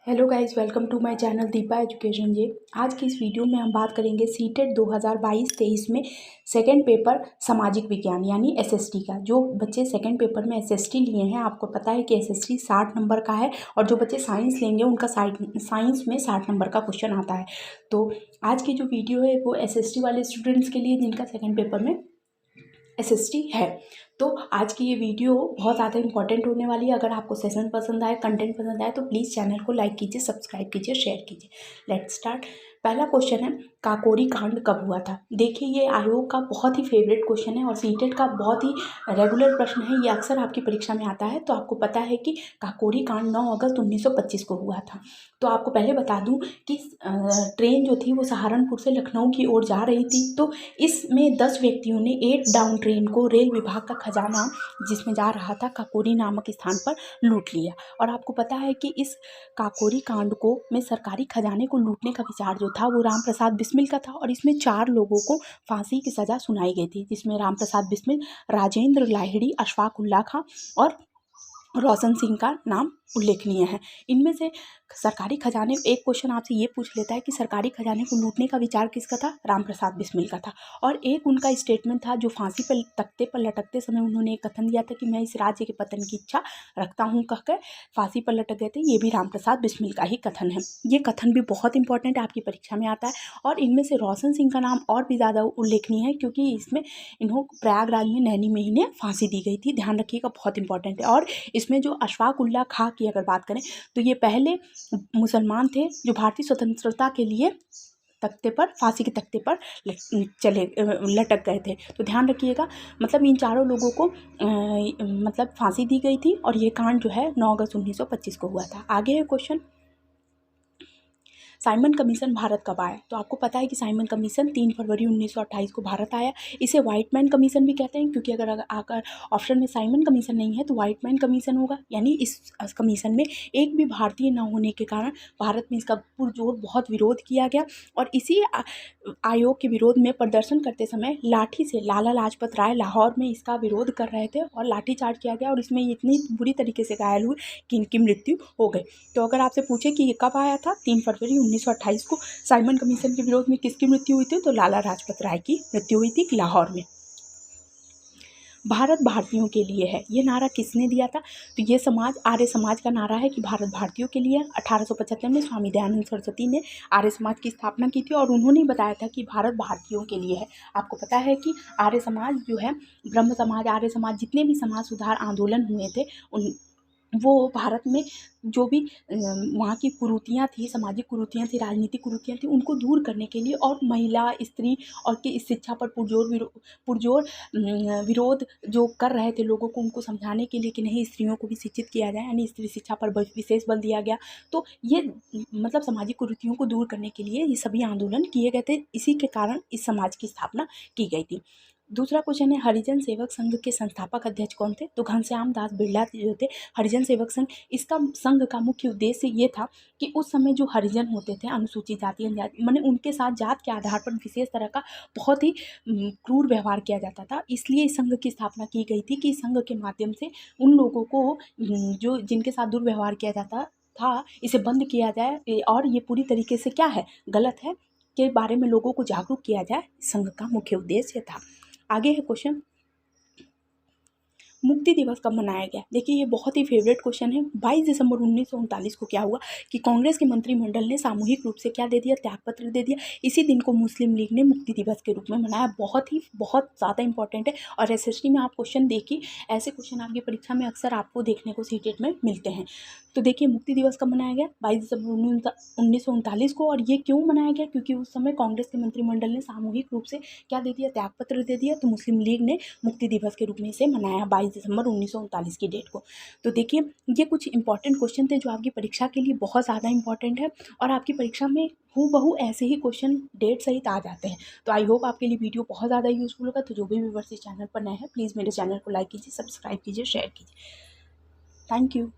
Hello guys, welcome to my channel Deepa education ji. आज की इस वीडियो में हम बात करेंगे सीटेट 2022-23 में सेकंड पेपर सामाजिक विज्ञान यानी एसएसटी का। जो बच्चे सेकंड पेपर में एसएसटी लिए हैं, आपको पता है कि एसएसटी 60 नंबर का है और जो बच्चे साइंस लेंगे उनका साइंस में 60 नंबर का क्वेश्चन आता है। तो आज की जो वीडियो है वो एसएसटी वाले स्टूडेंट्स के लिए जिनका सेकेंड पेपर में एसएसटी है। तो आज की ये वीडियो बहुत ज़्यादा इंपॉर्टेंट होने वाली है। अगर आपको सेशन पसंद आए, कंटेंट पसंद आए तो प्लीज़ चैनल को लाइक कीजिए, सब्सक्राइब कीजिए, शेयर कीजिए। Let's start. पहला क्वेश्चन है, काकोरी कांड कब हुआ था? देखिए, ये आयोग का बहुत ही फेवरेट क्वेश्चन है और सीटेट का बहुत ही रेगुलर प्रश्न है। ये अक्सर आपकी परीक्षा में आता है। तो आपको पता है कि काकोरी कांड 9 अगस्त 1925 को हुआ था। तो आपको पहले बता दूं कि ट्रेन जो थी वो सहारनपुर से लखनऊ की ओर जा रही थी। तो इसमें 10 व्यक्तियों ने 8 डाउन ट्रेन को रेल विभाग का खजाना जिसमें जा रहा था काकोरी नामक स्थान पर लूट लिया। और आपको पता है कि इस काकोरी कांड को में सरकारी खजाने को लूटने का विचार जो था वो राम प्रसाद बिस्मिल का था और इसमें 4 लोगों को फांसी की सज़ा सुनाई गई थी, जिसमें राम प्रसाद बिस्मिल, राजेंद्र लाहिड़ी, अशफाक उल्ला खां और रोशन सिंह का नाम उल्लेखनीय है। इनमें से सरकारी खजाने, एक क्वेश्चन आपसे ये पूछ लेता है कि सरकारी खजाने को लूटने का विचार किसका था? राम प्रसाद बिस्मिल का था। और एक उनका स्टेटमेंट था जो फांसी पर तख्ते पर लटकते समय उन्होंने एक कथन दिया था कि मैं इस राज्य के पतन की इच्छा रखता हूँ कहकर फांसी पर लटक गए थे। ये भी राम प्रसाद बिस्मिल का ही कथन है। ये कथन भी बहुत इंपॉर्टेंट है, आपकी परीक्षा में आता है। और इनमें से रोशन सिंह का नाम और भी ज़्यादा उल्लेखनीय है क्योंकि इसमें इन्हों प्रयागराज में नैनी में इन्हें फांसी दी गई थी। ध्यान रखिएगा, बहुत इंपॉर्टेंट है। और इसमें जो अशफाक उल्ला खां की अगर बात करें तो ये पहले मुसलमान थे जो भारतीय स्वतंत्रता के लिए तख्ते पर, फांसी के तख्ते पर लटक गए थे। तो ध्यान रखिएगा, मतलब इन चारों लोगों को मतलब फांसी दी गई थी और ये कांड जो है 9 अगस्त 1925 को हुआ था। आगे है क्वेश्चन, साइमन कमीशन भारत कब आया? तो आपको पता है कि साइमन कमीशन 3 फरवरी 1928 को भारत आया। इसे व्हाइटमैन कमीशन भी कहते हैं क्योंकि अगर ऑप्शन में साइमन कमीशन नहीं है तो व्हाइटमैन कमीशन होगा। यानी इस कमीशन में एक भी भारतीय न होने के कारण भारत में इसका पुरजोर बहुत विरोध किया गया। और इसी आयोग के विरोध में प्रदर्शन करते समय लाठी से लाला लाजपत राय लाहौर में इसका विरोध कर रहे थे और लाठीचार्ज किया गया और इसमें इतनी बुरी तरीके से घायल हुए कि इनकी मृत्यु हो गई। तो अगर आपसे पूछे कि ये कब आया था, 3 फरवरी 1928 को साइमन कमीशन के विरोध में किसकी मृत्यु हुई थी? तो लाला लाजपत राय की मृत्यु हुई थी लाहौर में। भारत भारतीयों के लिए है, ये नारा किसने दिया था? तो ये समाज, आर्य समाज का नारा है कि भारत भारतीयों के लिए। 1875 में स्वामी दयानंद सरस्वती ने आर्य समाज की स्थापना की थी और उन्होंने बताया था कि भारत भारतीयों के लिए है। आपको पता है कि आर्य समाज जो है, ब्रह्म समाज, आर्य समाज, जितने भी समाज सुधार आंदोलन हुए थे वो भारत में जो भी वहाँ की कुरीतियाँ थी, सामाजिक कुरीतियाँ थी, राजनीतिक कुरीतियाँ थी, उनको दूर करने के लिए और महिला, स्त्री और की शिक्षा पर पुरजोर विरोध जो कर रहे थे लोगों को, उनको समझाने के लिए कि नहीं, स्त्रियों को भी शिक्षित किया जाए, यानी स्त्री शिक्षा पर विशेष बल दिया गया। तो ये मतलब सामाजिक कुरीतियों को दूर करने के लिए ये सभी आंदोलन किए गए थे। इसी के कारण इस समाज की स्थापना की गई थी। दूसरा क्वेश्चन है, हरिजन सेवक संघ के संस्थापक अध्यक्ष कौन थे? तो घनश्याम दास बिरला जो थे हरिजन सेवक संघ। इसका संघ का मुख्य उद्देश्य ये था कि उस समय जो हरिजन होते थे, अनुसूचित जाति जनजाति, माने उनके साथ जात के आधार पर विशेष तरह का बहुत ही क्रूर व्यवहार किया जाता था। इसलिए इस संघ की स्थापना की गई थी कि इस संघ के माध्यम से उन लोगों को जो जिनके साथ दुर्व्यवहार किया जाता था, इसे बंद किया जाए और ये पूरी तरीके से क्या है, गलत है, के बारे में लोगों को जागरूक किया जाए। संघ का मुख्य उद्देश्य था। आगे है क्वेश्चन, मुक्ति दिवस कब मनाया गया? देखिए, ये बहुत ही फेवरेट क्वेश्चन है। 22 दिसंबर 1939 को क्या हुआ कि कांग्रेस के मंत्रिमंडल ने सामूहिक रूप से क्या दे दिया, त्यागपत्र दे दिया। इसी दिन को मुस्लिम लीग ने मुक्ति दिवस के रूप में मनाया। बहुत ज़्यादा इंपॉर्टेंट है और एसएसटी में आप क्वेश्चन देखिए, ऐसे क्वेश्चन आपकी परीक्षा में अक्सर आपको देखने को सीटेट में मिलते हैं। तो देखिए, मुक्ति दिवस कब मनाया गया? 22 दिसंबर 1939 को। और ये क्यों मनाया गया? क्योंकि उस समय कांग्रेस के मंत्रिमंडल ने सामूहिक रूप से क्या दे दिया, त्यागपत्र दे दिया। तो मुस्लिम लीग ने मुक्ति दिवस के रूप में इसे मनाया 22 दिसंबर 1939 की डेट को। तो देखिए, ये कुछ इंपॉर्टेंट क्वेश्चन थे जो आपकी परीक्षा के लिए बहुत ज़्यादा इंपॉर्टेंट है और आपकी परीक्षा में हूबहू ऐसे ही क्वेश्चन डेट सहित आ जाते हैं। तो आई होप आपके लिए वीडियो बहुत ज़्यादा यूजफुल होगा। तो जो भी व्यूअर्स इस चैनल पर नए हैं, प्लीज़ मेरे चैनल को लाइक कीजिए, सब्सक्राइब कीजिए, शेयर कीजिए। Thank you.